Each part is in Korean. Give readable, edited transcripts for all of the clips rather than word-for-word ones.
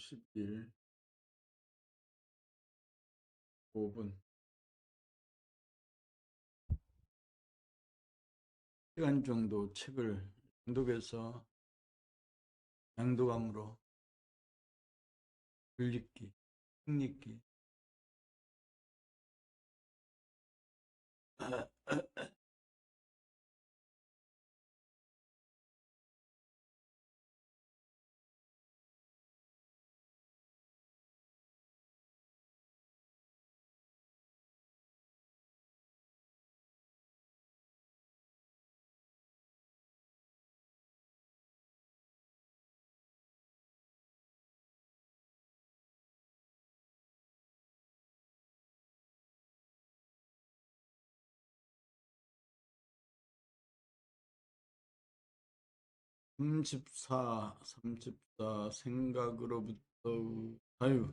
10일 5분 시간 정도 책을朗讀해서 양독함으로 글 읽기, 책 읽기. 삼십사 생각으로부터의 자유.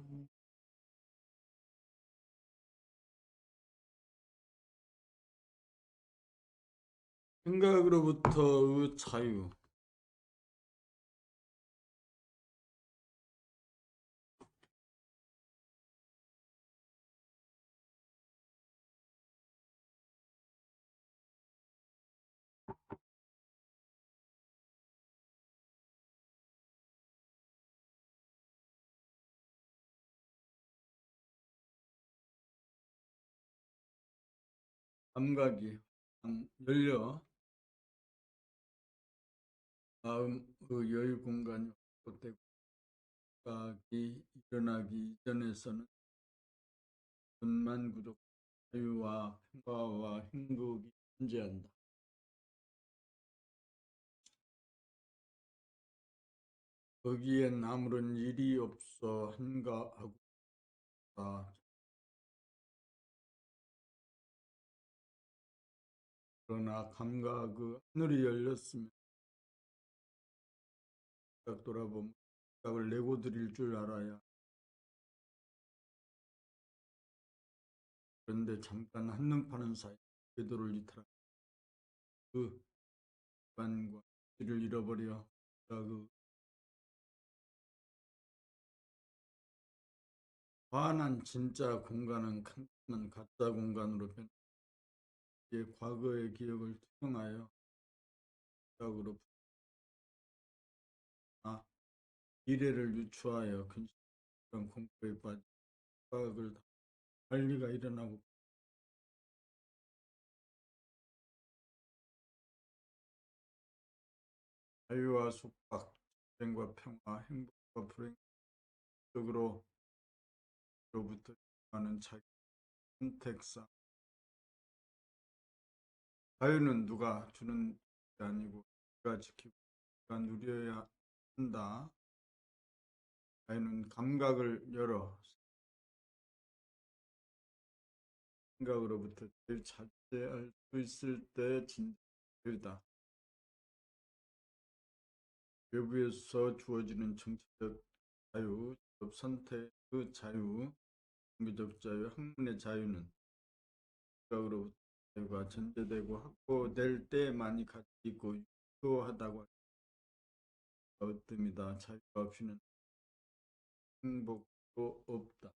생각으로부터의 자유. 감각이 열려 마음의 여유 공간이 확보되고 감각이 일어나기 이전에서는 천만구족 자유와 평화와 행복이 존재한다. 거기엔 아무런 일이 없어 한가하고 있다. 그러나 감각의 하늘이 열렸으면 딱 돌아보면 감각을 내고 드릴 줄 알아야. 그런데 잠깐 한눈 파는 사이 궤도를 이탈한 그 시간과 길을 잃어버려 그 환한 진짜 공간은 캄캄한 가짜 공간으로 변해 과거의 기억을 투영하여 생각으로 미래를 유추하여 근심한 공포에 빠져 생각을 관리가 일어나고 자유와 속박, 전쟁과 평화, 행복과 불행 속으로 로부터 하는 자기 선택상. 자유는 누가 주는 게 아니고 누가 지키고 누가 누려야 한다. 자유는 감각을 열어 생각으로부터 제일 자제할 수 있을 때 진짜 자유다. 외부에서 주어지는 정치적 자유, 선택의 자유, 종교적 자유, 학문의 자유는 생각으로부터 자유가 전제되고 확보될 때만이 가치 있고 유효하다고 얻습니다. 자유가 없이는 행복도 없다.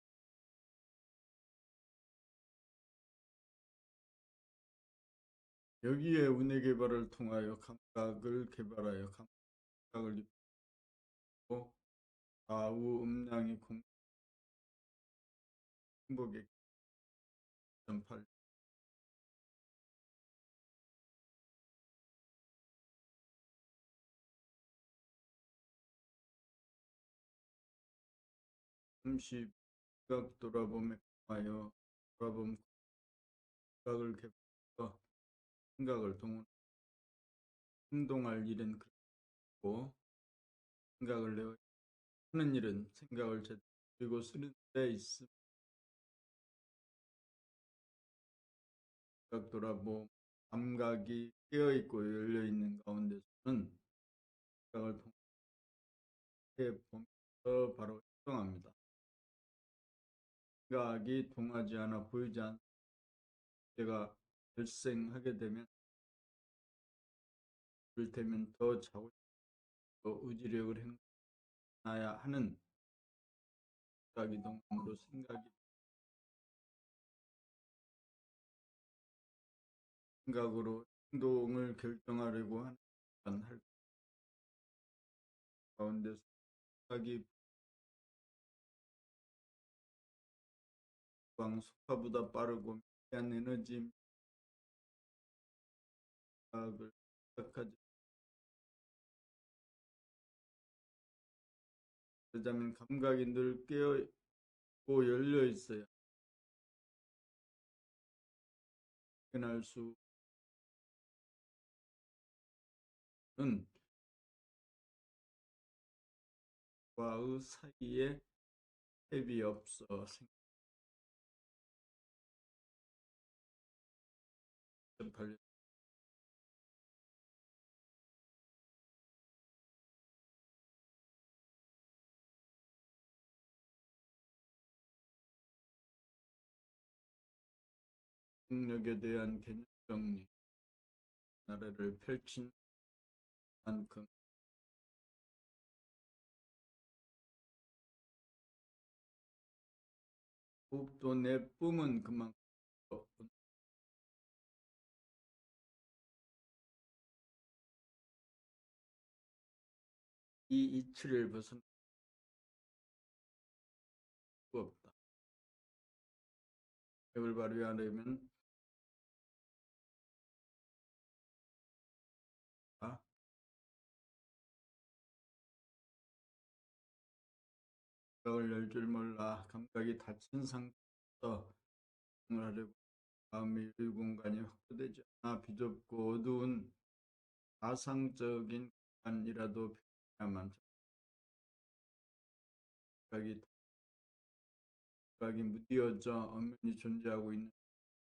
여기에 운의 개발을 통하여 감각을 개발하여 감각을 입고 좌우 음량이 행복의 8 30 생각 돌아봄에 통하여 돌아봄 감각을 개발해서 생각을 동원 행동할 일은 그렇고 생각을 내어 하는 일은 생각을 제대로 그리고 쓰는 데 있습니다. 생각 돌아봄 감각이 깨어있고 열려있는 가운데서는 생각을 통해 보면서 바로 행동합니다. 생각이 동하지 않아 보이지 않는 문제가 발생하게 되면 이를테면 더 자고 더 의지력을 행사해야 하는 이동함으로 생각으로 행동을 결정하려고 하는 할 가운데 생각이 속화보다 빠르고 미세한 에너지 생각을 시작하지. 그러자면 감각이 늘 깨어 있고 열려 있어야 확인할 수는 와의 사이에 갭이 없어 생각할 능력에 대한 개념 정리 나라를 펼친 만큼 호흡도 내뿜은 그만큼 이 이치를 벗어날 수 없다. 을 발휘하려면 감각을 열 줄 몰라 감각이 닫힌 상태에서 하려고 마음의 유리 공간이 확보되지 않아 비좁고 어두운 가상적인 공간이라도 필요야만 감각이 무디어져 엄연히 존재하고 있는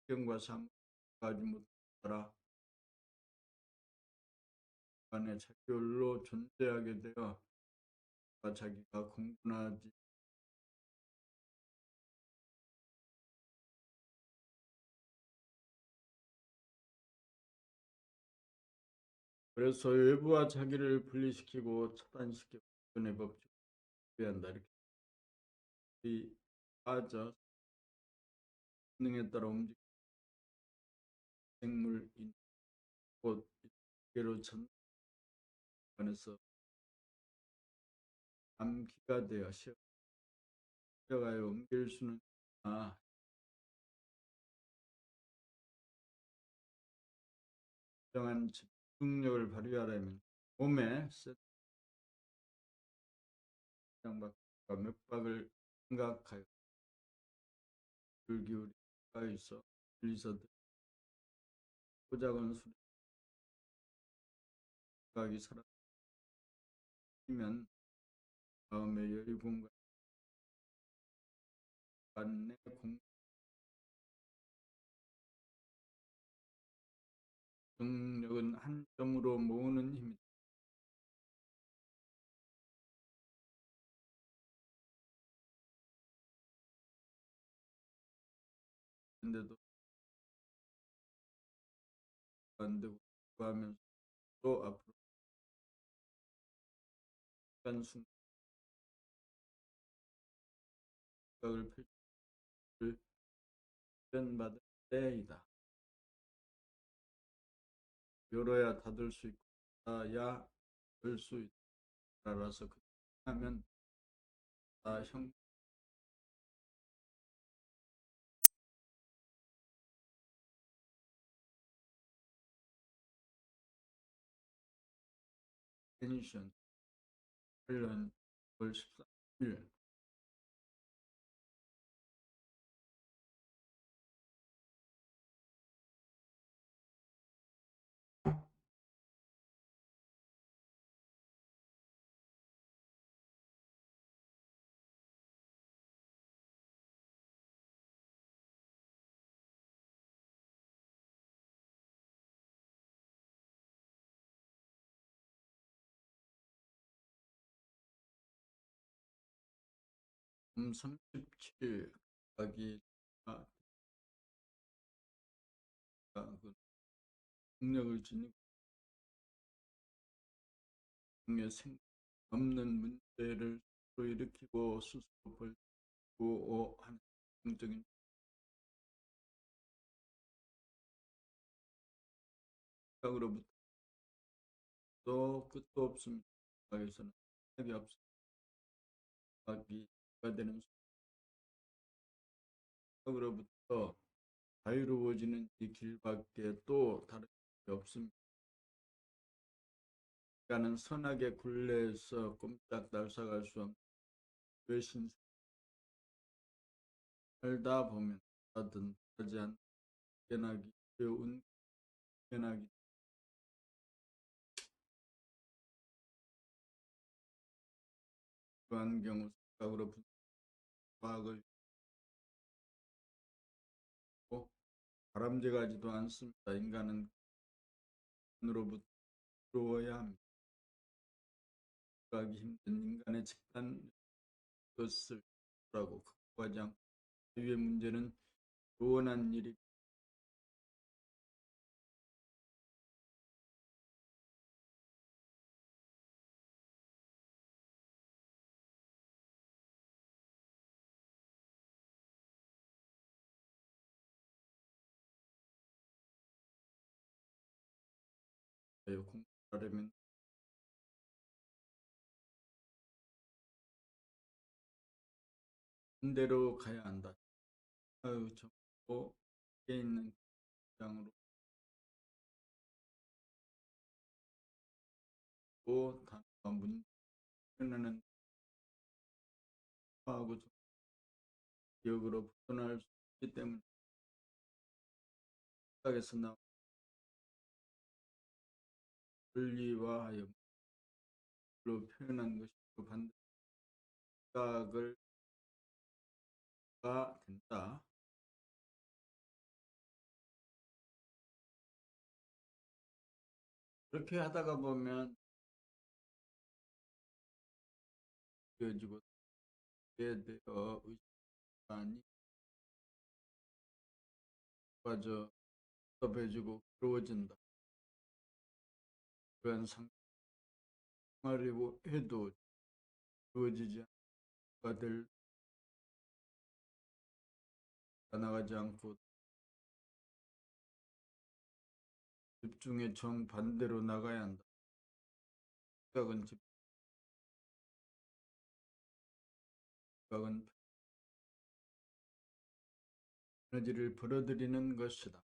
환경과 사무하지 못하더라 간의 자기홀로 존재하게 되어 자기가 공분하지 그래서 외부와 자기를 분리시키고 차단시키고 구분의 법칙을 한다 이렇게 이 빠져 본능에 따라 움직이는 생물인 곧 개로 전반에서 암기가 되어 쉬어가요 옮길 수는 정한 집중력을 발휘하려면 몸에 세상박과 맥박을 생각하여 불기울이 가까이서 들리서도 고작은 수각이 사라지면 마음의 여유 공간 내 공력은 한 점으로 모으는 힘이다. 근데도 안 되고 하면서 또 앞으로 순간을 펼칠 변받을 때이다. 열어야 닫을 수 있고 닫아야 열 수 있다. 따라서 그렇게 하면 형 텐션 8년 9월 13일 37 각이 그 능력을 지니고 없는 문제를 스스로 일으키고 스스로 하는 긍정적인 생각으로부터 또 끝도 없습니다. 생각에서는 생각이 없습니다. 생각이 되는 생각으로부터 자유로워지는 이 길밖에 또 다른 게 없습니다. 인간은 선악의 굴레에서 꼼짝 날아갈 수 없는 외신 살다 보면 하든 하지 않든 깨나기 어려운 깨나기 그러한 경우 생각으로 과학을 고 바람직하지도 않습니다. 인간은 으로부터 부러워야 합니다. 하기 힘든 인간의 집단 것을 라고 극복하지 않고 자유의 문제는 조언한 일이 공부하려면 반대로 가야 한다. 아유, 저거 에 있는 장으로 또 단어가 문제는 하고 기억으로 벗어날 수 있기 때문에 생각에서 나온 권리와 하여로 표현한 것이고 반대 생각을 가 된다. 그렇게 하다가 보면 이어지고 되어 의식관이 빠져 섭해지고 괴로워진다. 그런 생활이고 해도 이루어지지 않가 될 나가지 않고 집중의 정반대로 나가야 한다. 생각은 집각은 에너지를 벌어들이는 것이다.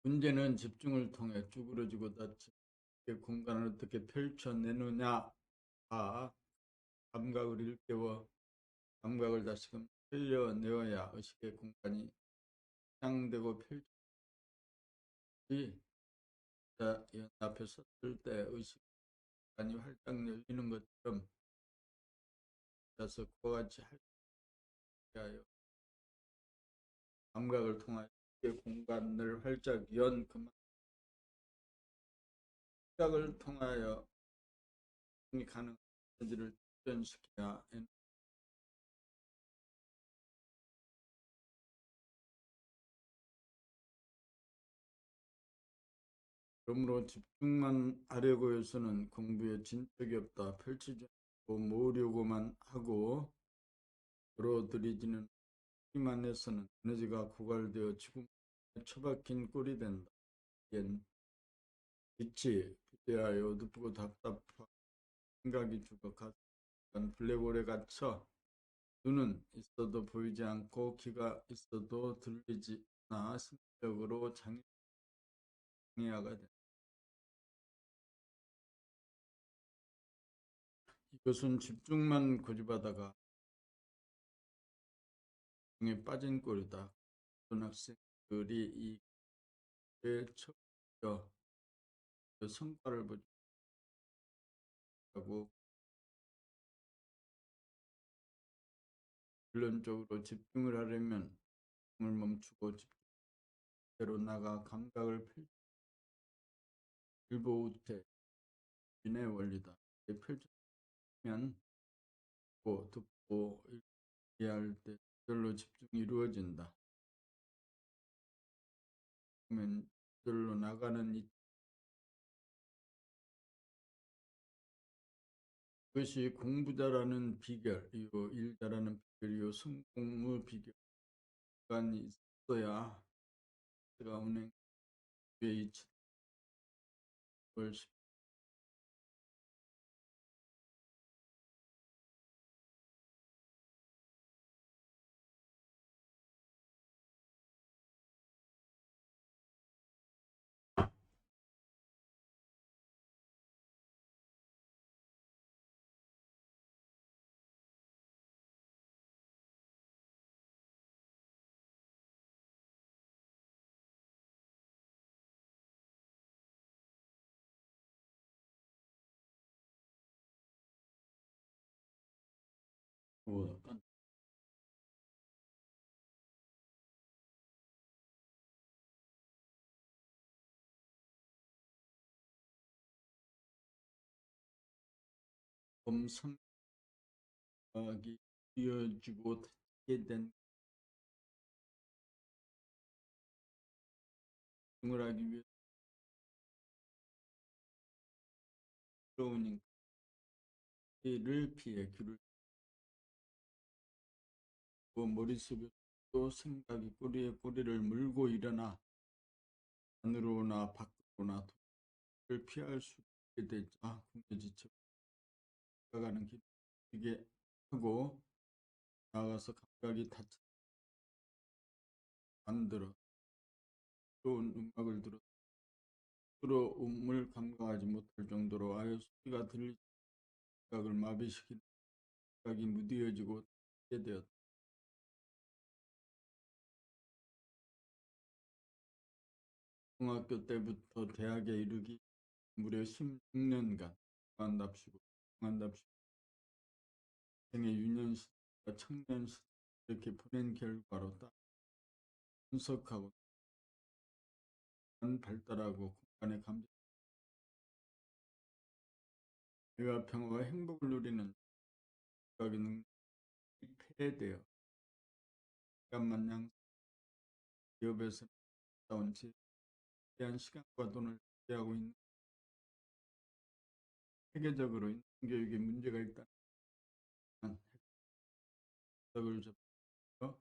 문제는 집중을 통해 쭈그러지고 다치게 공간을 어떻게 펼쳐내느냐가 감각을 일깨워 감각을 다시금 흘려내어야 의식의 공간이 확장되고 펼쳐지 앞에 섰을 때 의식 공간이 활짝 열리는 것처럼 그래서 그와 같이 하여 감각을 통하여 의식의 공간을 활짝 연 그만 감각을 통하여 가능한 에너지를 출현시켜야 그러므로 집중만 하려고 해서는 공부에 진척이 없다. 펼치지 않고 모으려고만 하고 끌어들이지는 기만 해서는 에너지가 고갈되어 지구에 처박힌 꼴이 된다. 빛이 비대하여 어둡고 답답한 생각이 죽어 가슴 블랙홀에 갇혀 눈은 있어도 보이지 않고 귀가 있어도 들리지 않아 심리적으로 장애아가 된다. 이것은 집중만 고집하다가 중에 빠진 꼴이다. 초등학생들이 이에 처여 성과를 보자고 결론적으로 집중을 하려면 집중을 멈추고 집중대로 나가 감각을 일보우태 인의 원리다. 펼치면 보고 듣고 이해할 때 저절로 집중이 이루어진다. 그러면 저절로 나가는 이 그것이 공부 잘하는 비결이요, 일 잘하는 비결이요, 성공의 비결이 있어야 제가 은행에 이걸 약간 검성각이 이어지고 닫게 된 을 하기 위해 들어오니까 이를 피해 귀를 머릿속에 또 생각이 꼬리에 꼬리를 물고 일어나 안으로나 밖으로나 도를 피할 수 있게 되자 궁에 지쳐 가는 길이게 하고 나아가서 감각이 닫혀 만들어 좋은 음악을 들어 음을 감각하지 못할 정도로 아예 소리가 들릴 생각을 마비시키는 생각이 무뎌지고 닫게 되었다. 중학교 때부터 대학에 이르기 무려 16년간 중한답시고 생의 유년시대와 청년시대 이렇게 보낸 결과로 딱 분석하고 발달하고 공간의 감정과 평화와 행복을 누리는 생각의 능력이 폐해되어 시간만 양 기업에서 나온 제한 시간과 돈을 소비하고 있는 세계적으로 인문교육에 문제가 있다는 해석을 접해서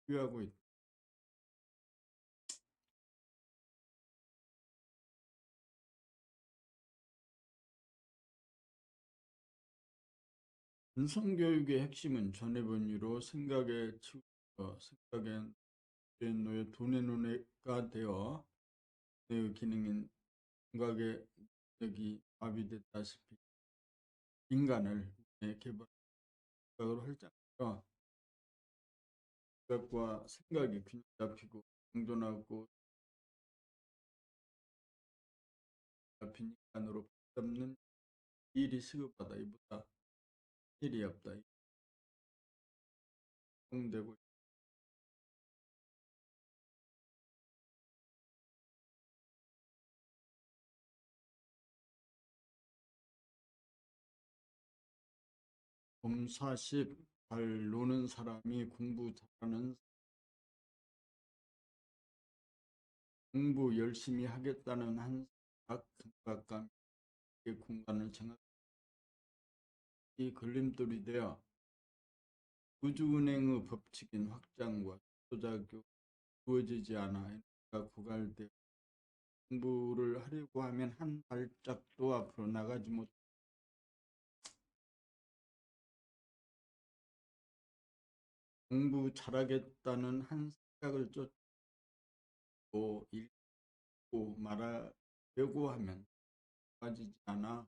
비하고 있다. 인성교육의 핵심은 전해번위로 생각의 치우쳐 생각의 노예 돈의 노예가 되어 내 기능인 생각의 능력이 마비됐다시피 인간을 개발 생각으로 활짝 열어 생각과 생각이 균형 잡히고 공존하고 잡힌 인간으로 붙잡는 일이 시급하다. 이보다 일이 없다. 공되고 봄40 잘 노는 사람이 공부 열심히 하겠다는 한 생각감의 공간을 정확히 걸림돌이 되어 우주은행의 법칙인 확장과 조작이 이루어지지 않아 고갈되어 공부를 하려고 하면 한 발짝도 앞으로 나가지 못 공부 잘하겠다는 한 생각을 쫓고 읽고 말하려고 하면 빠지지 않아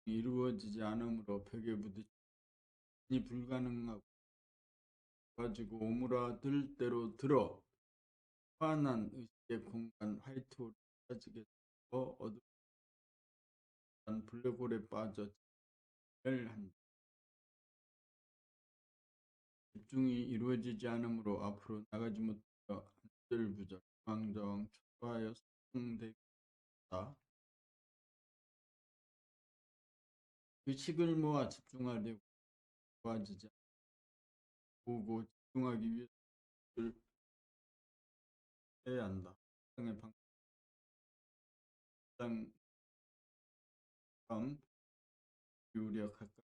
이루어지지 않으므로 벽에 부딪히니 불가능하고 가지고 오므라들 대로 들어 환한 의식의 공간 화이트홀을 가지게 되어 어두운 블랙홀에 빠져 진행을 한다. 집중이 이루어지지 않으므로 앞으로 나가지 못하여 안절부절 망정 초조하여 성되다. 의식을 모아 집중하려고 도와지지 보고 집중하기 위해서 해야 한다. 방방 기울여 가까이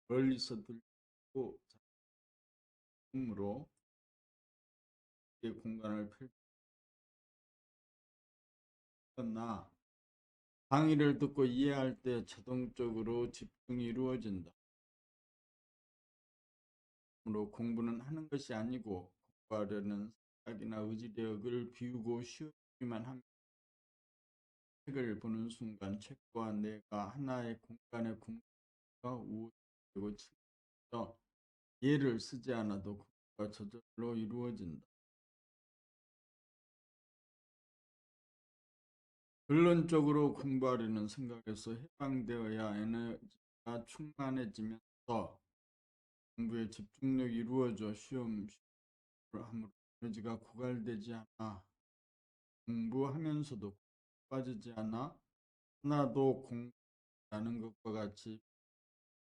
멀리서 들고 작품으로 공간을 펼쳤나 강의를 듣고 이해할 때 자동적으로 집중이 이루어진다. 그러므로 공부는 하는 것이 아니고 공부하려는 생각이나 의지력을 비우고 쉬우기만 합니다. 책을 보는 순간 책과 내가 하나의 공간에 공부가 우호되고 쳐 예를 쓰지 않아도 공부가 저절로 이루어진다. 결론적으로 공부하려는 생각에서 해방되어야 에너지가 충만해지면서 공부에 집중력이 이루어져 시험을 함으로 에너지가 고갈되지 않아 공부하면서도 빠지지 않아 하나도 공부하는 것과 같이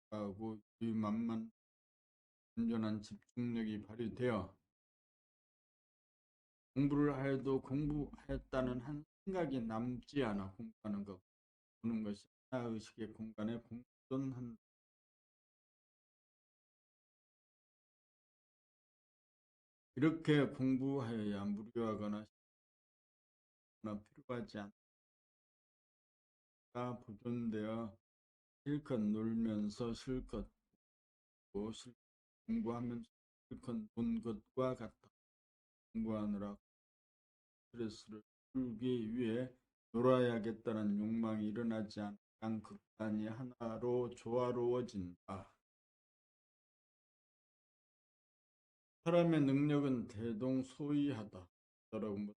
하고 유만만 온전한 집중력이 발휘되어 공부를 하여도 공부했다는 한 생각이 남지 않아 공부하는 것 보는 것이 하나의식의 공간에 공존한다. 이렇게 공부하여야 무료하거나 필요하지 않다 보존되어 실컷 놀면서 실컷 보고 실컷 공부하면서 실컷 논 것과 같다. 공부하느라 스트레스를 풀기 위해 놀아야겠다는 욕망이 일어나지 않은 극단이 하나로 조화로워진다. 사람의 능력은 대동소이하다. 여러분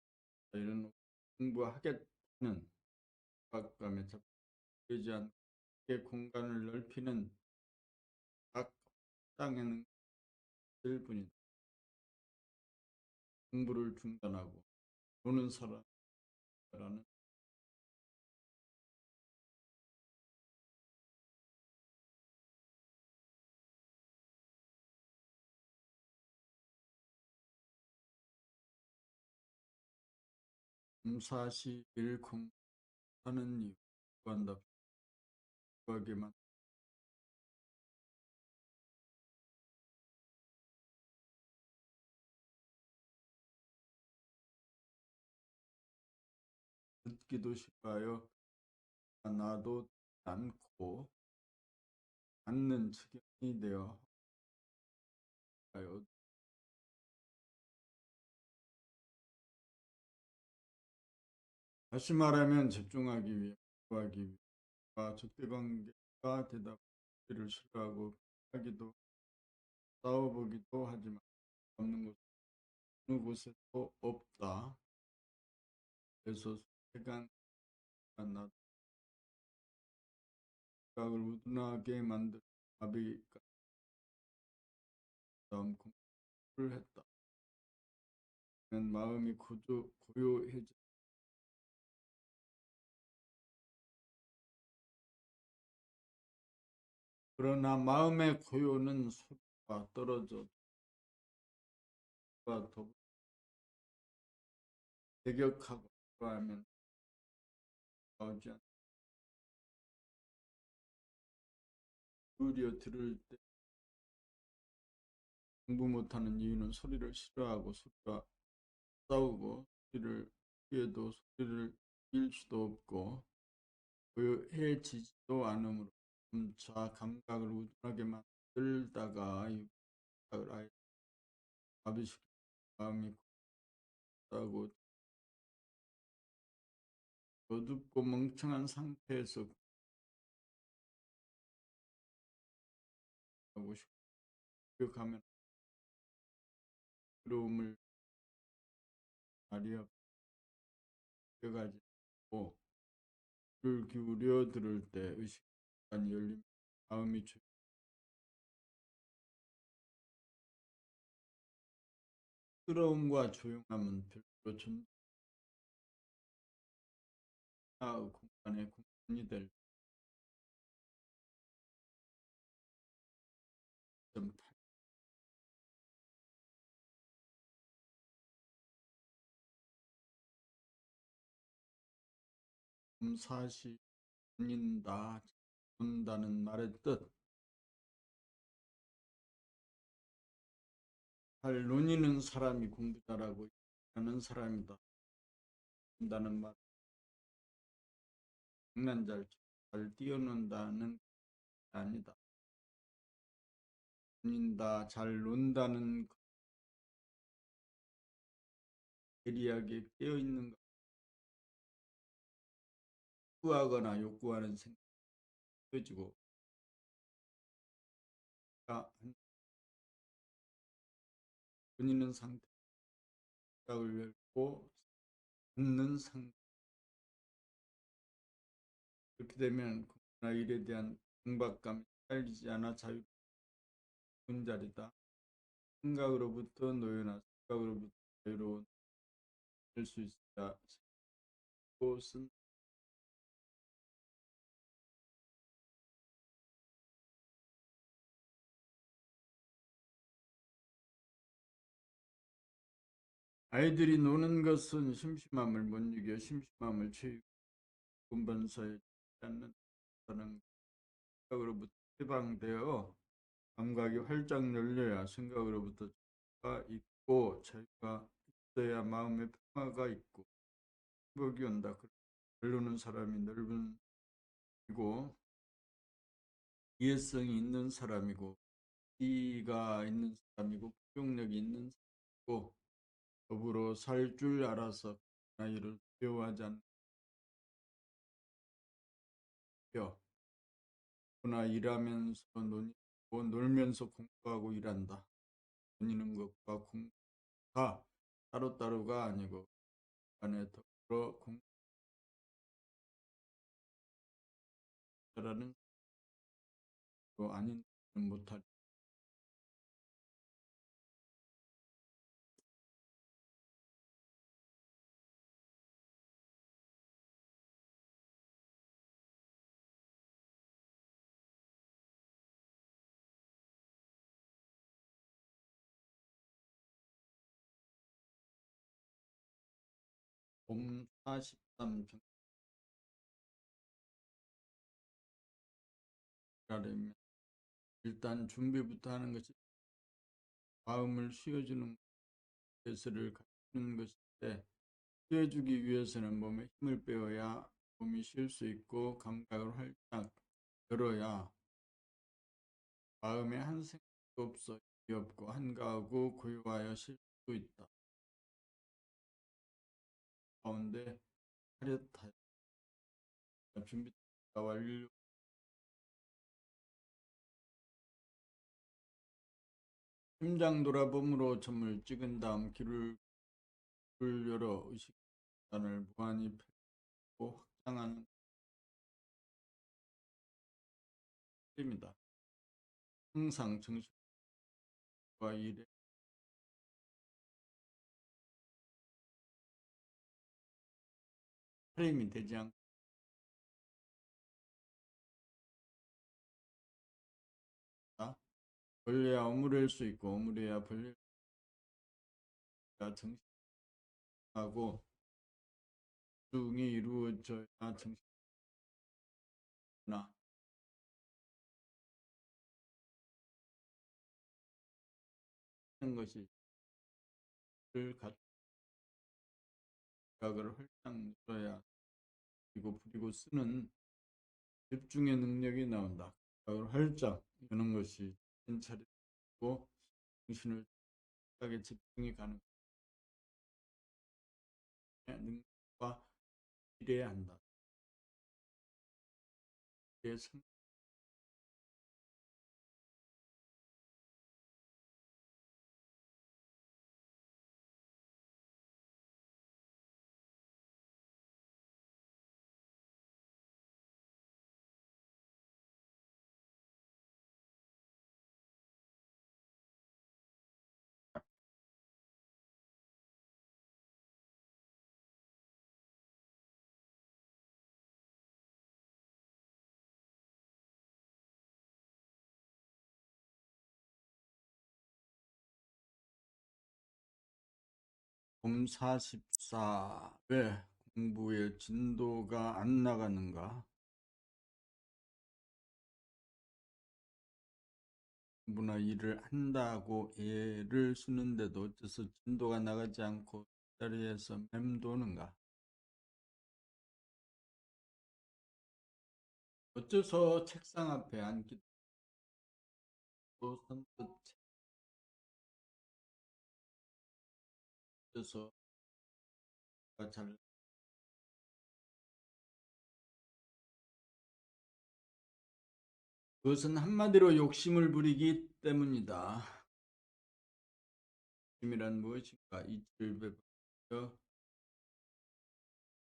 이런 공부하겠다는 압박감에 잡히지 않게 공간을 넓히는 각 땅에는 일 뿐이다. 공부를 중단하고 노는 사람이라는 사시일 공부하는 이유 구한다. 구하게만 듣기도 싫어요. 나도 않고 않는 지경이 되어 다시 말하면 집중하기 위해 구하기 위해 적대관계가 대답하기를 싫어하고 하기도 싸워보기도 하지만 없는 곳 어느 곳에도 없다. 그래서 세간 나도 생각을 우둔하게 만들 마비가 다음 공부를 했다. 마음이 고요해져 그러나 마음의 고요는 소리가 떨어져 더불어 대격하고 하면 나오지 않다. 우려 들을 때 공부 못하는 이유는 소리를 싫어하고 소리가 싸우고 소리를 피해도 소리를 이길 수도 없고 고요해지지도 않으므로 점차 감각을 우둔하게 만들다가 이 감각을 아예 마비시키고 마음이 고요하고 어둡고 멍청한 상태에서 하고 싶고 기억하면 괴로움을 자리에 가지 고 귀를 기울여 들을 때 의식이 열림 마음이 시끄러움과 조용함은 별로 존재의 공간의 공간이 될 점. 40인다 논다는 말의 뜻. 잘 논이는 사람이 공부 잘하고 하는 사람이다. 논다는 말. 장난 잘 뛰어논다는 게 아니다. 논인다, 잘 논다는 예리하게 깨어있는 것. 구하거나 욕구하는 생각이 펴지고 본인은 상태 생각을 열고 듣는 상태. 그렇게 되면 공부나 일에 대한 강박감이 살리지 않아 자유로운 자리다. 생각으로부터 노예나 생각으로부터 자유로운 될수 있어야 곳은 아이들이 노는 것은 심심함을 못 이겨 심심함을 채우고 근본서에 않는 생각으로부터 해방되어 감각이 활짝 열려야 생각으로부터 자유가 있고 자유가 있어야 마음의 평화가 있고 행복이 온다. 결론은 사람이 넓은 이고 이해성이 있는 사람이고 이가 있는 사람이고 포용력이 있는 사람이고 더불어 살 줄 알아서 나이를 두려워하지 않며 그러나 일하면서 논의하고 놀면서 공부하고 일한다. 논의는 것과 공부가 따로따로가 아니고 안에 더불어 공부라는 거 아닌 못할. 봄 43평가라면 일단 준비부터 하는 것이 마음을 쉬어주는 것을 갖추는 것인데 쉬어주기 위해서는 몸에 힘을 빼어야 몸이 쉴 수 있고 감각을 활짝 열어야 마음에 한 생각도 없어 없고 한가하고 고요하여 쉴 수 있다. 가운데 하렷하여 준비 완료. 심장 돌아봄으로 점을 찍은 다음 귀를 열어 의식단을 무한히 펴고 확장하는 입니다. 항상 정신과 일에 프레임이 되지 않고 벌려야 오므릴 수 있고 오므려야 벌려야 정신하고 중이 이루어져야 정신나 하는 것이 각을 활짝 열어야 그리고 부리고 쓰는 집중의 능력이 나온다. 각을 활짝 여는 것이 차리고 정신을 하게 집중이 가는 능력과 이래야 한다. 봄 44. 왜 공부의 진도가 안 나가는가? 공부나 일을 한다고 애를 쓰는데도 어째서 진도가 나가지 않고 자리에서 맴도는가? 어째서 책상 앞에 앉기도 선뜻 어째서 잘 그것은 한마디로 욕심을 부리기 때문이다. 욕심이란 무엇인가? 이치를 베풀어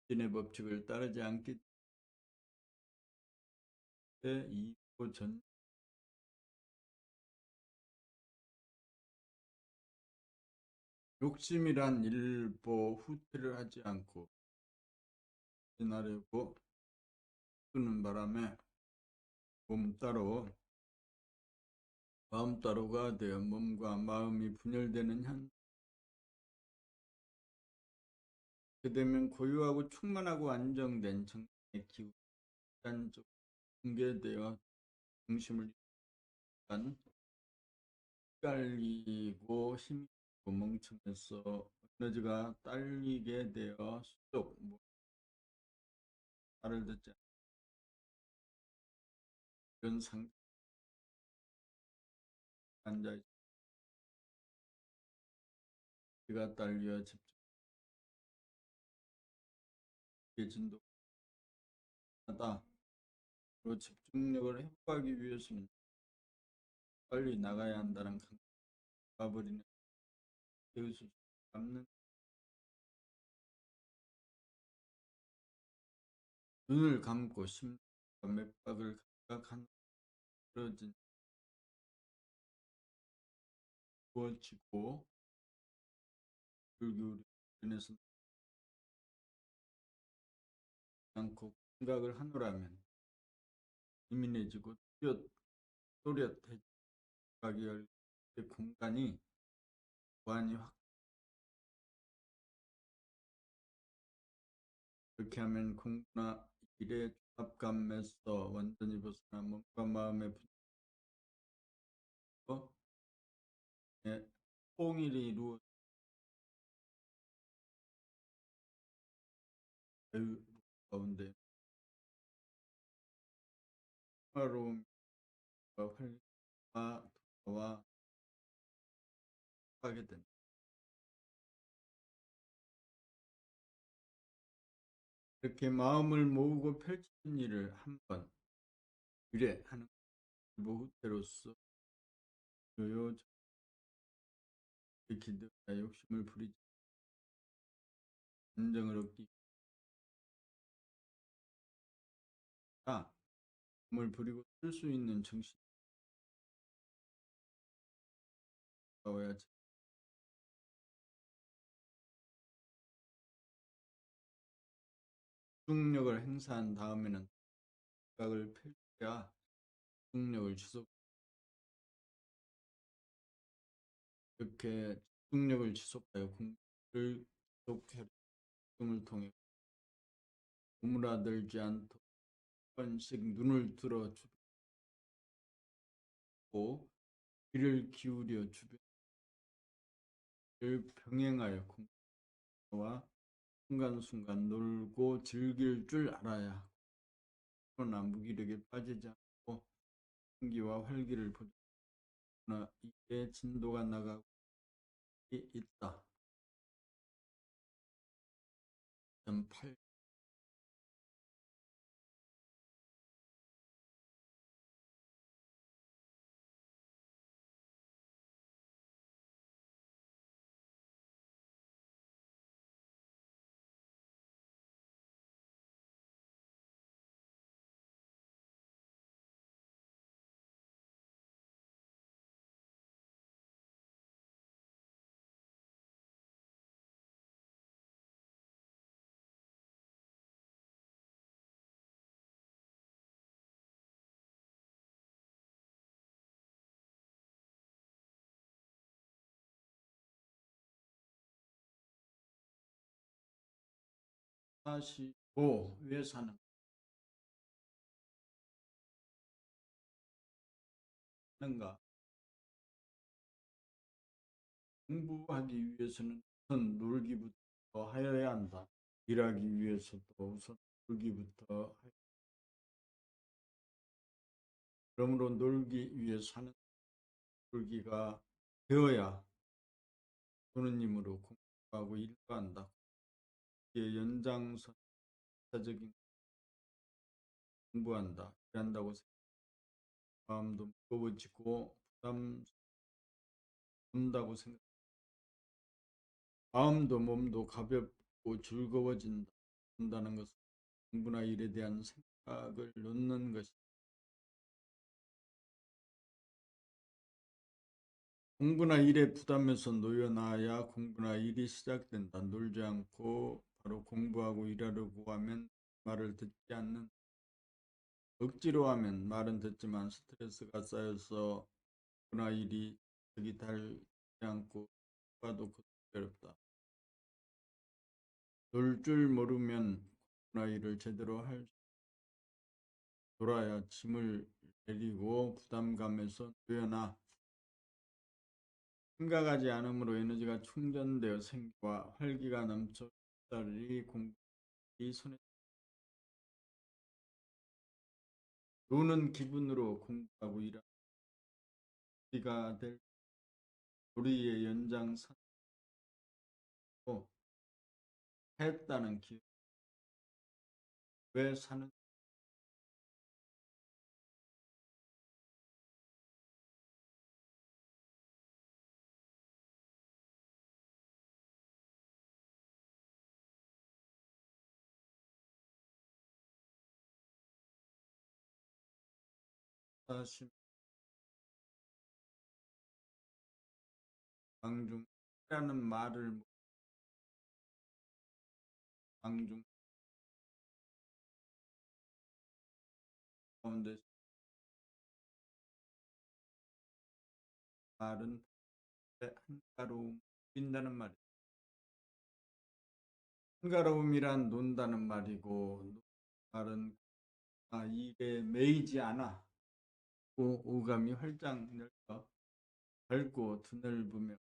신의 법칙을 따르지 않기 때문에 이고 전 욕심이란 일보 후퇴를 하지 않고 지나려고 쓰는 바람에 몸 따로 마음 따로가 되어 몸과 마음이 분열되는 현. 그렇게 되면 고요하고 충만하고 안정된 정신의 기운이 단적 붕괴되어 중심을 잃은 헷갈리고 힘이 멍청해서 에너지가 딸리게 되어 수족 말을 듣지 않는 이런 상태에 앉아 있기가 딸려 집중해진도 하다. 그리고 집중력을 회복하기 위해서는 빨리 나가야 한다는 가버리는 이웃을 잡는 눈을 감고 심장과 맥박을 감각한 흐러진 부어지고 불기울인에서 않고 생각을 하노라면 예민해지고 또렷해지기 위한 공간이 보안이 확 그렇게 하면 공부나 일의 중압감에서 완전히 벗어나 몸과 마음의 분열로 통일이 이루어 자유 가운데 평화로움과 활기와 도와 하게 된다. 이렇게 마음을 모으고 펼치는 일을 한번 의뢰하는 모후태로서 요요 기득과 욕심을 부리지 안정을 얻기 위하 몸을 부리고 쓸 수 있는 정신이 나와야 집중력을 행사한 다음에는 각을 펼쳐야 집중력을 지속 이렇게 집중력을 지속하여 공부를 지속해 등을 통해 오므라들지 않도록 한 번씩 눈을 들어 주고 귀를 기울여 주변을 병행하여 공부와 순간순간 놀고 즐길 줄 알아야 그러나 무기력에 빠지지 않고 생기와 활기를 보존하나 이게 진도가 나가고 있다. 8. 다시 왜 사는가? 공부하기 위해서는 우선 놀기부터 하여야 한다. 일하기 위해서도 우선 놀기부터 그러므로 놀기 위해 사는 놀기가 되어야 도는님으로 공부하고 일한다. 이게 연장선 적인 공부한다, 일한다고 마음도 무거워지고 부담된다고 생각. 마음도 몸도 가볍고 즐거워진다는 것은 공부나 일에 대한 생각을 놓는 것이. 공부나 일에 부담에서 놓여놔야 공부나 일이 시작된다. 놀지 않고 바로 공부하고 일하려고 하면 말을 듣지 않는. 억지로 하면 말은 듣지만 스트레스가 쌓여서 공부나 일이 덕이 달지 않고 봐도 어렵다. 놀 줄 모르면 공부나 일을 제대로 할 돌아야 짐을 내리고 부담감에서 놓여나 생각하지 않으므로 에너지가 충전되어 생기와 활기가 넘쳐 딸이 공부이 손에 노는 기분으로 공부하고 일하는 우리가 될 우리의 연장선으로 했다는 기회. 왜 사는 사심 방중이라는 말을 방중 가운데 말은 한가로움 빈다는 말이에요. 한가로움이란 논다는 말이고 말은 일에 매이지 않아 오감이 활짝 열려 밝고 드넓으며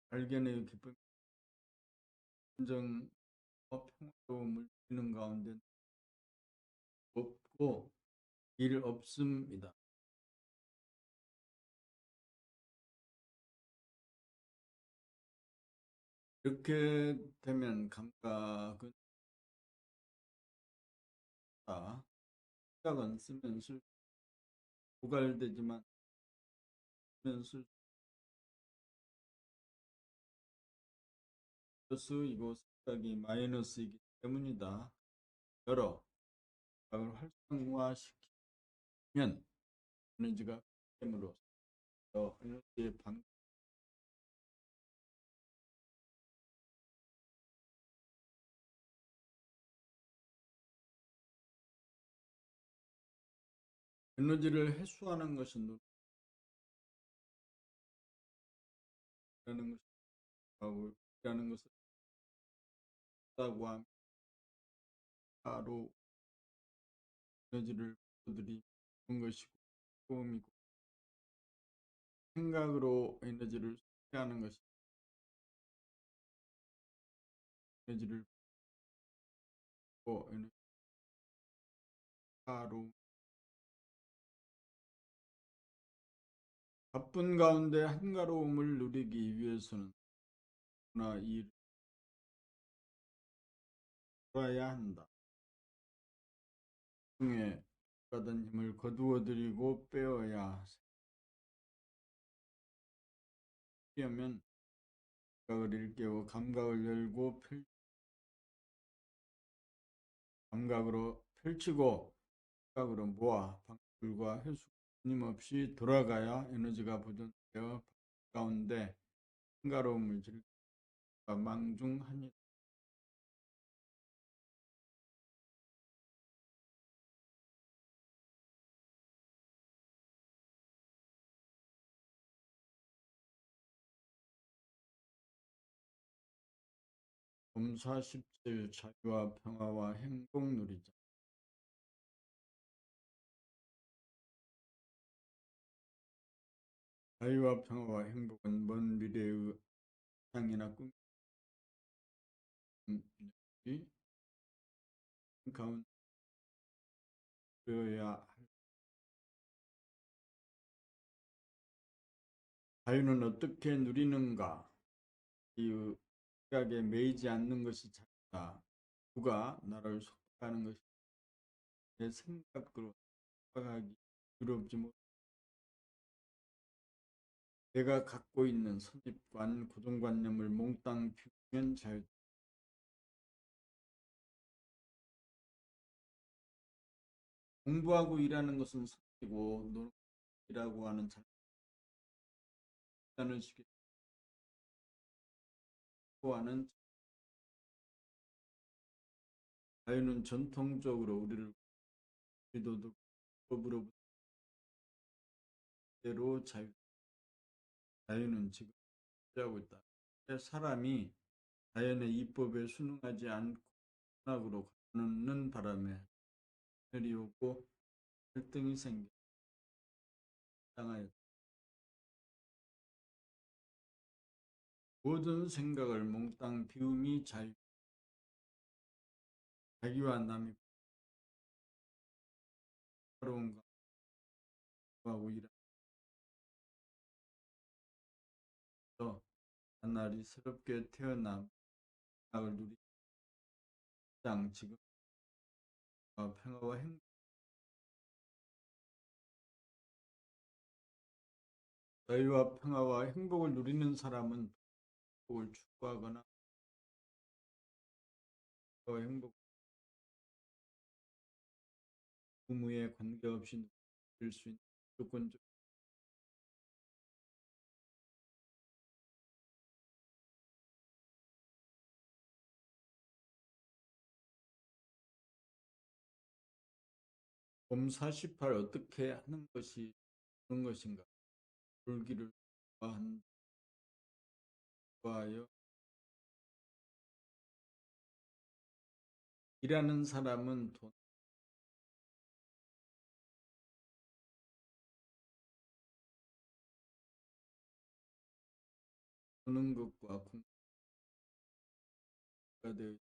발견의 기쁨 진정 평화로움을 주는 가운데 없고 일 없습니다. 이렇게 되면 감각은 생각은 쓰면 쓸 고갈되지만 쓰면 쓸 플러스이고 생각이 마이너스이기 때문이다. 여러 생각을 활성화시키면 에너지가 됨으로써 에너지의 방 에너지를 해소하는 것은 노력하는 것이라고 하는 것을 하고 하면 바로 에너지를 들이는 것이고 처음이고 생각으로 에너지를 소비하는 것이 에너지를 받고 에너지로 바쁜 가운데 한가로움을 누리기 위해서는 나 일을 돌아야 한다. 중에 받은 힘을 거두어들이고 빼어야 하면 감각을 일깨워 감각을 열고 감각으로 펼치고 감각으로 모아 방출과 회수 끊임없이 돌아가야 에너지가 보존되어 가운데 한가로움을 즐기가 망중하니 검사십칠 자유와 평화와 행복 누리자. 자유와 평화와 행복은 먼 미래의 상이나 꿈이 가운데 되어야 할. 자유는 어떻게 누리는가? 이 생각에 매이지 않는 것이 자유다. 누가 나를 속삭하는 것이 내 생각으로 생각하기 두렵지 못. 내가 갖고 있는 선입관, 고정관념을 몽땅 비우면 자유. 공부하고 일하는 것은 선이고 노력이라고 하는 잘못하는 식의 하는 자유는 전통적으로 우리도 법으로부터 자유는 지금 하고 있다. 사람이 자연의 이법에 순응하지 않고 낙으로 가는 바람에 혈이 오고 갈등이 생겨 당하였다. 모든 생각을 몽땅 비움이 자유. 자기와 남이 바로운 것하고 일하면서 하나리 새롭게 태어남 낙을 누리장 지금 평화와 행복. 자유와 평화와 행복을 누리는 사람은 행복을 추구하거나 행복 부모에 관계없이 누릴 수 있는 조건적. 봄 48 어떻게 하는 것이 그런 것인가? 불기를 좋아하여 일하는 사람은 돈 버는 것과 공부가 되어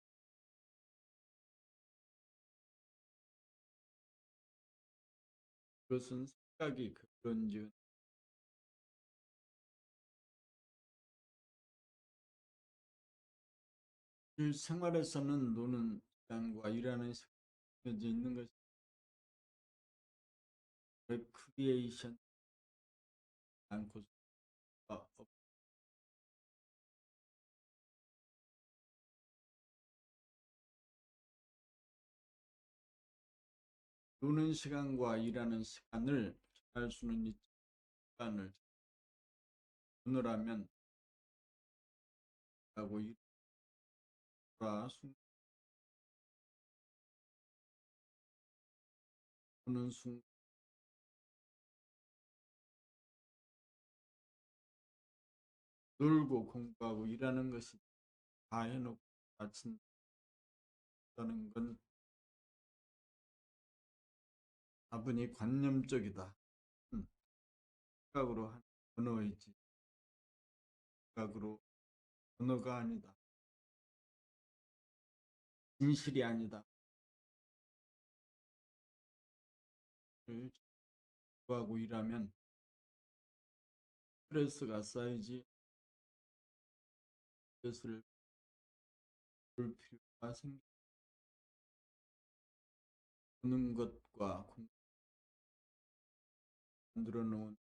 그것은 생각이 그런지 생활에서는 노는 시간과 일하는 시간이 정해져 있는 것이 크리에이션 않고 노는 시간과 일하는 시간을 정할 수는 있지. 시간을 오늘하면 하고 일과 노는 순간 놀고 공부하고 일하는 것이 다 해놓고 마친다는 건 다분히 관념적이다. 생각으로 한 언어이지 생각으로 언어가 아니다. 진실이 아니다. 공부하고 일하면 스트레스가 쌓이지. 스트레스를 풀 필요가 생기는 것과 만들어 놓은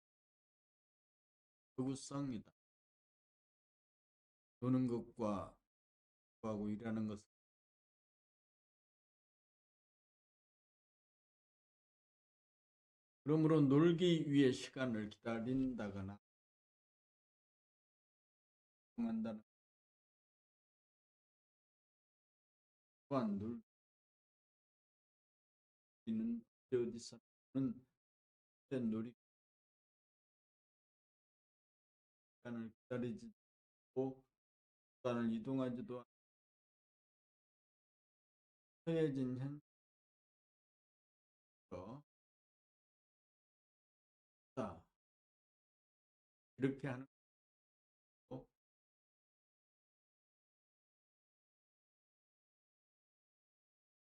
거구성이다. 노는 것과 공부하고 일하는 것은 그러므로 놀기 위해 시간을 기다린다거나 한다는 또한 놀기는 어디서는 놀이 시간을 기다리지 않고 시간을 이동하지도 않혀진 현실에서 이렇게 하는 거고,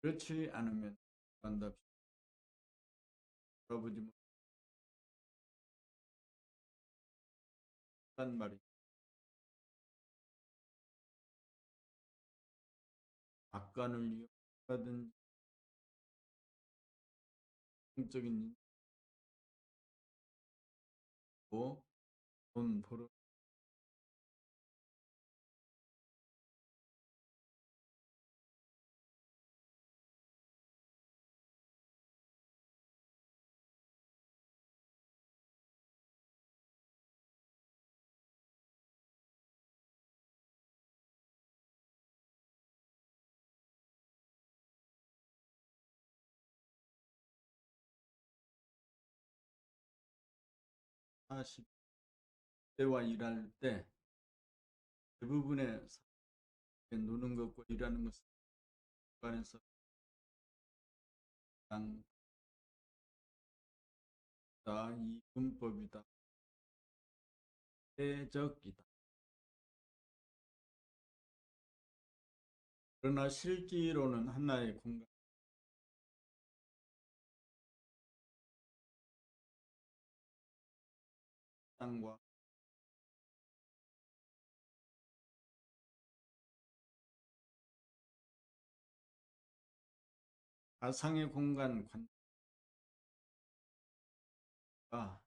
그렇지 않으면 한답시다. 아버지 못한 말이 악간을 이용하든 성적인 일이고 돈 벌어4 0대와 일할 때 대부분의 노는 것과 일하는 것은 관해서 이 문법이다. 대적이다. 그러나 실제로는 하나의 공간과 가상의 공간 관계가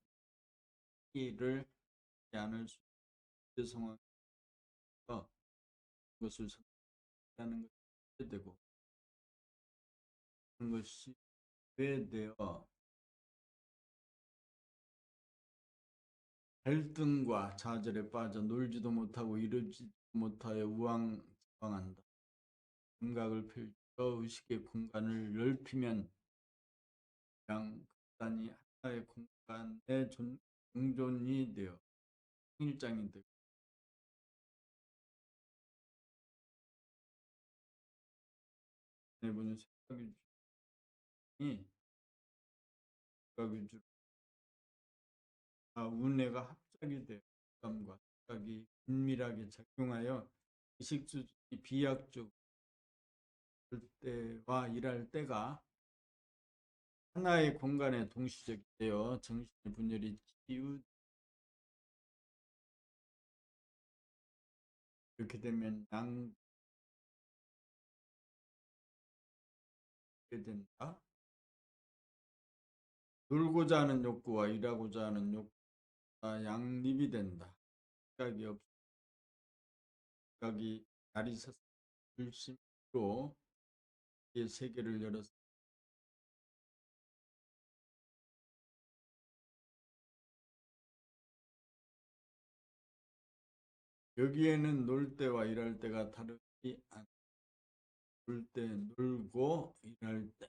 이를 않을 수 있는 상황에서 그것을 선택하는 것이 되고 그것이 되어 갈등과 좌절에 빠져 놀지도 못하고 이루지도 못하여 우왕좌왕한다. 감각을 펼쳐 의식의 공간을 넓히면 그냥 극단이 하나의 공간의 공존이 되어 통일장이 되고 내부는 생각 위주로 운해가 합작이 되어 감과 생각이 긴밀하게 작용하여 의식 수준이 비약적 때와 일할 때가 하나의 공간에 동시적이 되어 정신의 분열이 치유 이렇게 되면 양게 된다. 놀고자 하는 욕구와 일하고자 하는 욕구가 양립이 된다. 생각이 없 생각이 날이 섰을 불심으로 이 세계를 열어서 여기에는 놀 때와 일할 때가 다르지 않다. 놀 때 놀고 일할 때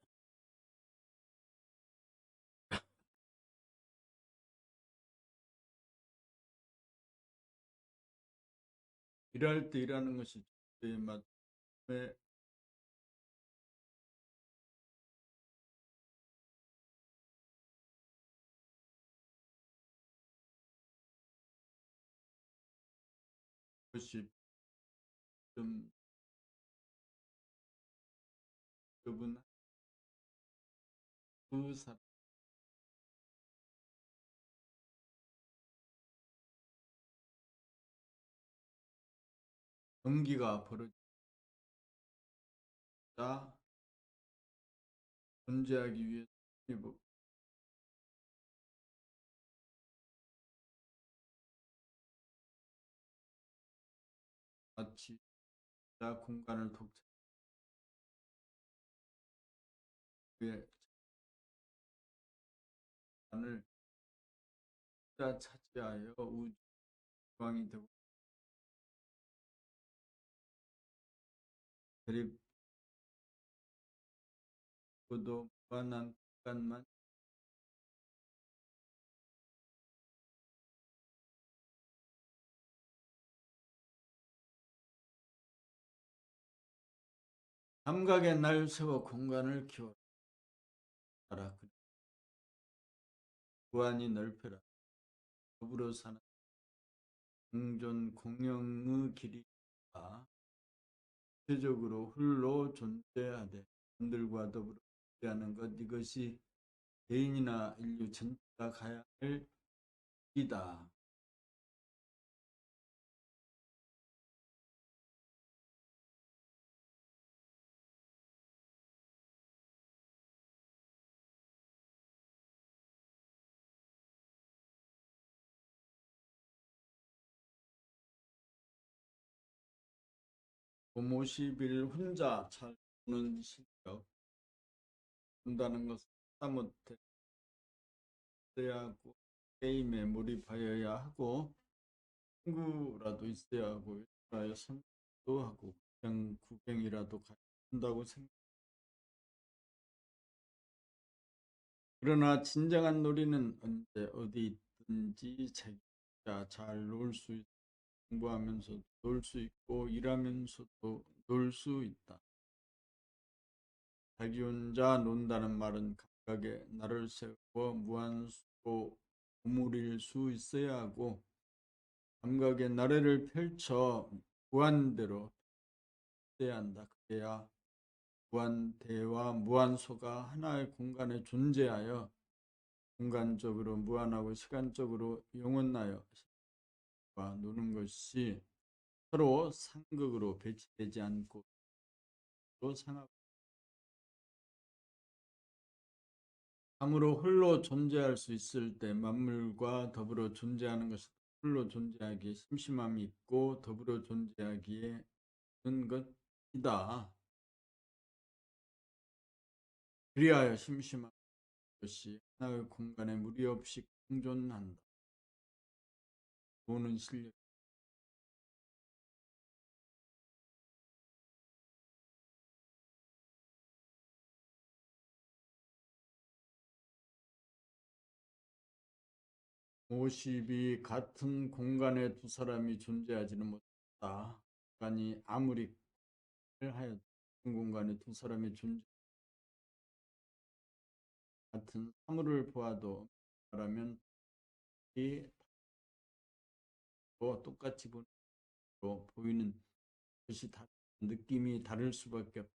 일할 때 일하는 것이 주제에 맞게 것이 좀 여분 두 사람 경기가 벌어지다 존재하기 위해 마치 공간을 독차지하는 공간을 차지하여 우주왕이 되고 대립구도 무한한 공간만 감각의 날 세워 공간을 키워라. 무한히 넓혀라. 더불어 사는 공존 공영의 길이다. 구체적으로 홀로 존재하되 남들과 더불어 존재하는 것, 이것이 개인이나 인류 전체가 가야 할 길이다. 호모 10일 혼자 잘 노는 실력, 본다는 것은 하다못해 있어야 하고 게임에 몰입하여야 하고 친구라도 있어야 하고 일하여 선도 하고 그냥 구경이라도 가야 한다고 생각. 그러나 진정한 놀이는 언제 어디 있든지 자기가 잘 놀 수 있고 공부하면서도 놀 수 있고 일하면서도 놀 수 있다. 자기 혼자 논다는 말은 감각에 나를 세워 무한수로 오므릴 수 있어야 하고 감각의 나래를 펼쳐 무한대로 있어야 한다. 그래야 무한대와 무한소가 하나의 공간에 존재하여 공간적으로 무한하고 시간적으로 영원하여 와 노는 것이 서로 상극으로 배치되지 않고 서로 상하고 참으로 홀로 존재할 수 있을 때 만물과 더불어 존재하는 것이 홀로 존재하기에 심심함이 있고 더불어 존재하기에 는 것이다. 그리하여 심심한 것이 하나의 공간에 무리 없이 공존한다. 보는 실력. 50이 같은 공간에 두 사람이 존재하지는 못한다. 인간이 아무리 하여 같은 공간에 두 사람이 존재 같은 사물을 보아도 말하면 이 똑같이 보이는 것이 느낌이 다를 수밖에 없다.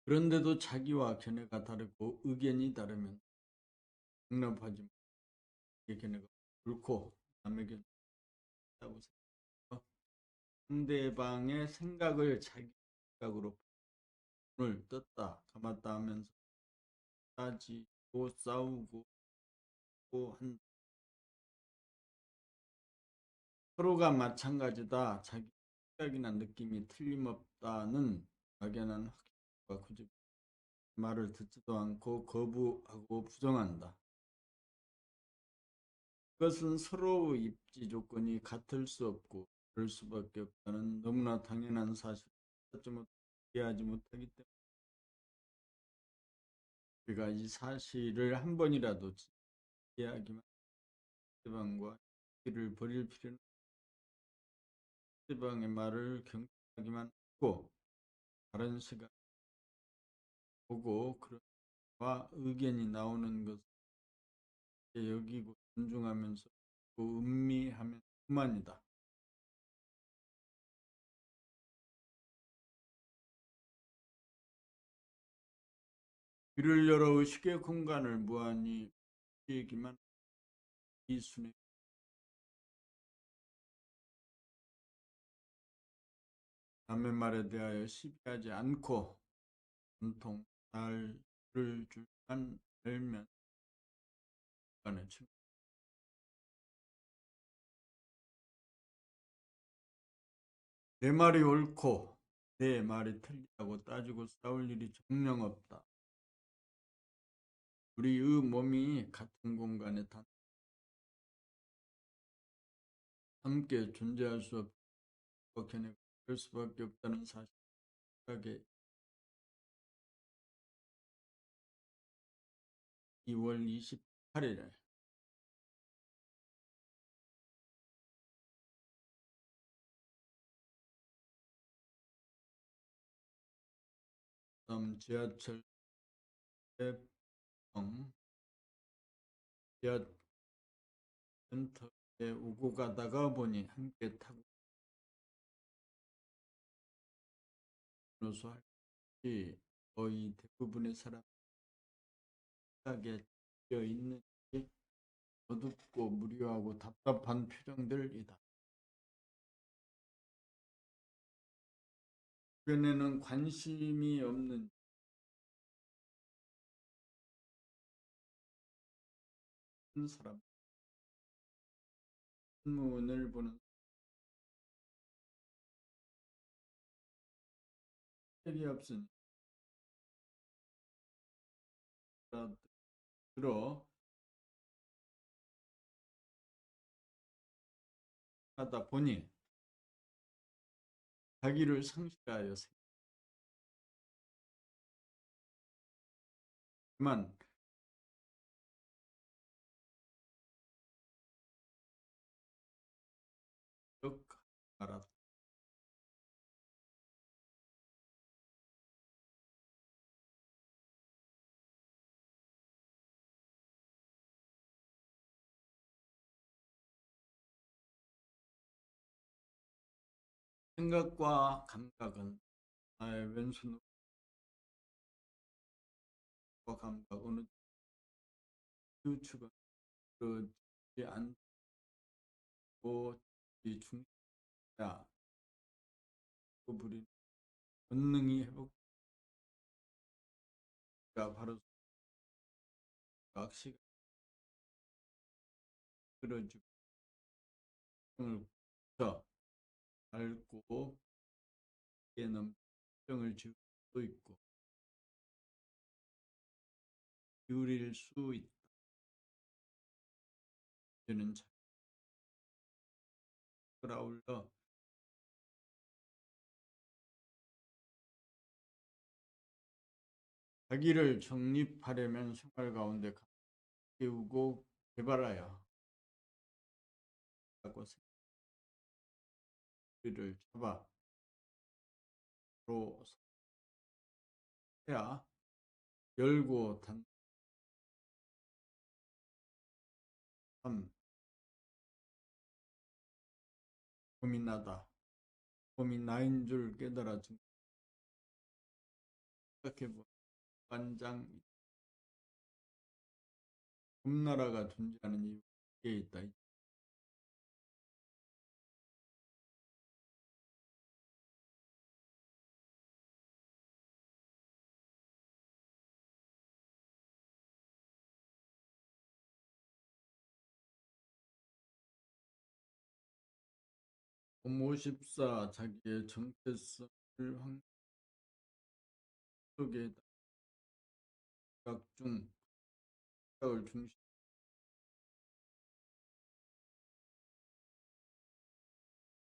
그런데도 자기와 견해가 다르고 의견이 다르면 용납하지 못해 견해가 옳고 남의 견해가 다고 생각해서 상대방의 생각을 자기 생각으로 오늘 떴다 감았다 하면서 따지고 싸우고 한다. 서로가 마찬가지다. 자기 생각이나 느낌이 틀림없다는 막연한 확신과 굳이 말을 듣지도 않고 거부하고 부정한다. 그것은 서로의 입지 조건이 같을 수 없고 그럴 수밖에 없다는 너무나 당연한 사실을 이해하지 못하기 때문에 우리가 이 사실을 한 번이라도 이해하기만 상대방과 얘기를 벌일 필요는 상대방의 말을 경청하기만 하고 다른 시각 보고 그와 의견이 나오는 것을 여기고 존중하면서 음미하면 그만이다. 귀를 열어 의식의 공간을 무한히 얘기만 이순에 남의 말에 대하여 시비하지 않고 온통 날을 줄만 알면 간의 내 말이 옳고 내 말이 틀리다고 따지고 싸울 일이 정녕 없다. 우리의 몸이 같은 공간에 함께 존재할 수 없고 견해가 될 수밖에 없다는 사실에 2월 28일 지하철 대 지하 센터에 오고 가다가 보니 함께 타고 노소 할지 거의 대부분의 사람이 찌어 있는 어둡고 무료하고 답답한 표정들이다. 주변에는 관심이 없는 사람, 신문을 보는 책이 없으니 들어 하다 보니 자기를 상실하여 생각만 쭉 알았다. 생각과 감각은 나의 왼손과 감각 어느 추측은 그지 않고 이 중야 부린 본능이 회복가 바로 각시가 끌어주고 을 쳐 밟고 깨는 정을 지울 수 있고 기울일 수 있다. 저는 끌어올려 자기를 정립하려면 생활 가운데 키우고 개발하여 하고 생기를 잡아 로 해야 열고 단참 고민나다. 고민 나인 줄 깨달아 생각해보 반장 금나라가 존재하는 이유에 있다. 모십사 자기의 정체성을 속에 각중 생각을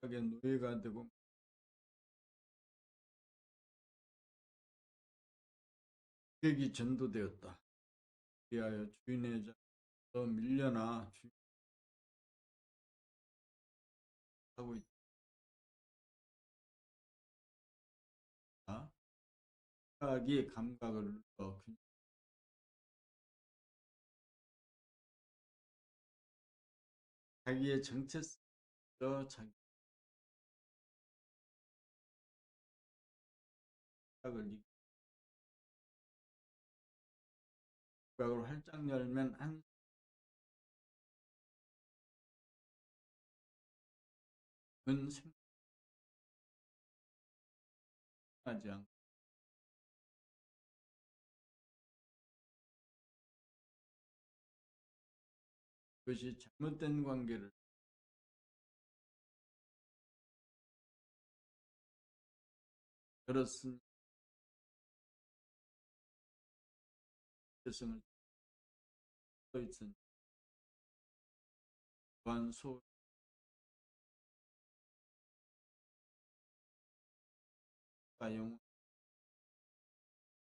중심하게 노예가 되고 계획이 전도되었다. 위하여 주인의 자에서 밀려나 하고 있다. 생각이 감각을 자기의 정체성에서 자기 생각을 생각을 활짝 열면 한 생각하지 않고 그것이 잘못된 관계를 열었으니 정체성을 써 있으니 또한 소리가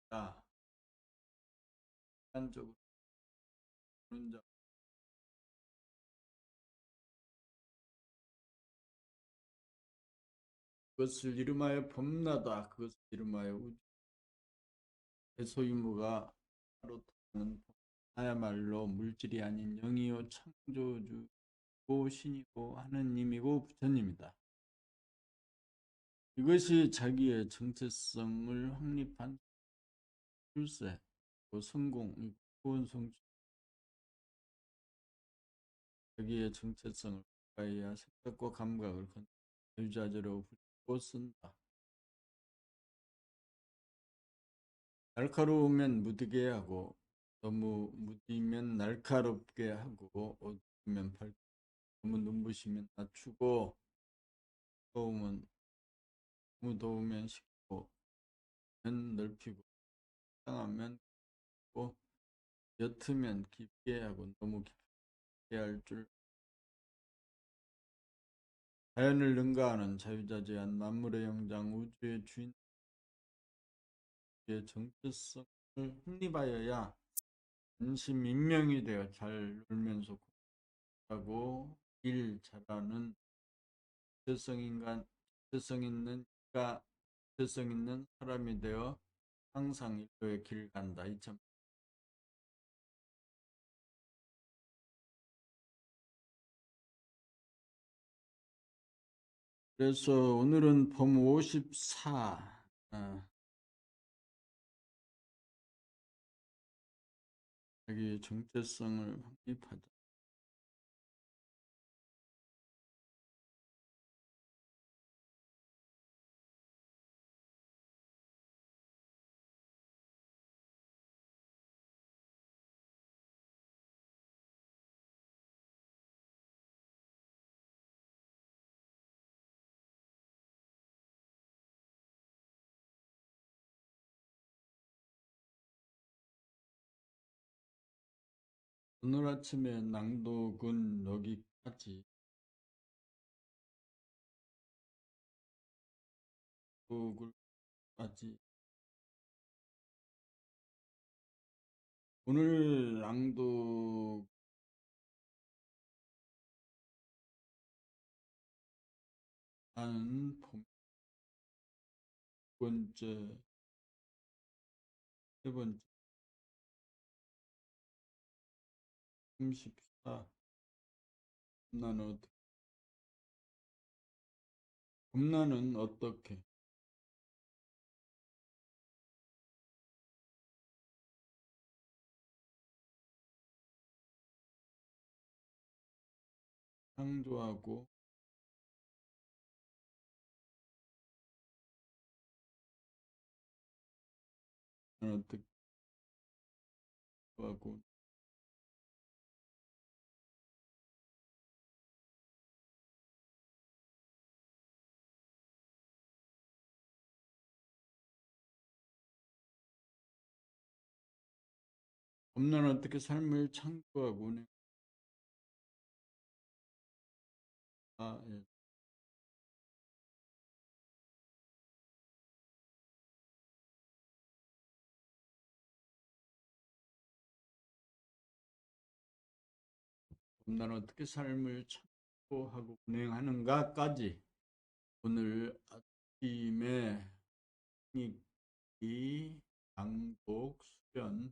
영원하다. 인간적으로 보는 자 그것을 이름하여 범나다. 그것을 이름하여 우주 대소유무가 바로 나야말로 물질이 아닌 영이요 창조주 하나님이고 신이고 하느님이고 부처님이다. 이것이 자기의 정체성을 확립한 출세, 성공, 구원 성취. 자기의 정체성을 가해야 생각과 감각을 자유자재로 부르고 쓴다. 날카로우면 무디게 하고 너무 무디면 날카롭게 하고 어두우면 밝고 너무 눈부시면 낮추고 더우면 너무 더우면 식고 넓히고 땅하면 고 옅으면 깊게 하고 너무 깊게 할 줄. 자연을 능가하는 자유자재한 만물의 영장 우주의 주인의 정체성을 확립하여야 전심인명이 되어 잘 놀면서 공부하고 일 잘하는 정체성 있는 가 정체성 있는 사람이 되어 항상 인도의 길 간다. 이참. 그래서 오늘은 범 54. 자기 정체성을 확립하다. 오늘 아침에 낭독은 여기까지. 낭독을까지. 오늘 낭독 한 번째, 세 번째, 34. 겁나는 어떻게? 창조하고 어떻게 하고 겁나는 어떻게 삶을 창조하고 운행. 예. 겁나는 어떻게 삶을 창조하고 운행하는가까지 오늘 아침에 이 낭독 수련을